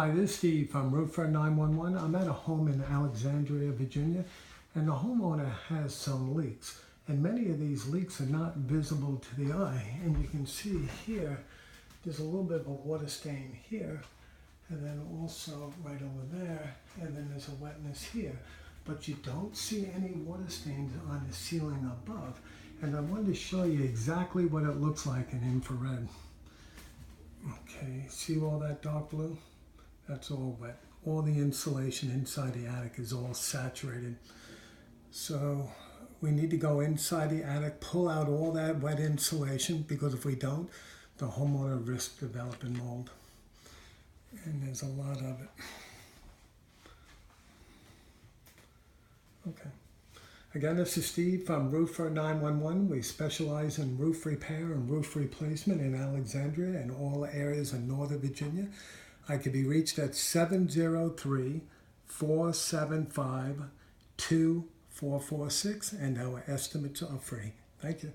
Hi, this is Steve from Roofer911. I'm at a home in Alexandria, Virginia, and the homeowner has some leaks. And many of these leaks are not visible to the eye. And you can see here, there's a little bit of a water stain here, and then also right over there, and then there's a wetness here. But you don't see any water stains on the ceiling above. And I wanted to show you exactly what it looks like in infrared. Okay, see all that dark blue? That's all wet. All the insulation inside the attic is all saturated. So we need to go inside the attic, pull out all that wet insulation, because if we don't, the homeowner risks developing mold. And there's a lot of it. Okay. Again, this is Steve from Roofer911. We specialize in roof repair and roof replacement in Alexandria and all areas of Northern Virginia. I can be reached at 703-475-2446, and our estimates are free. Thank you.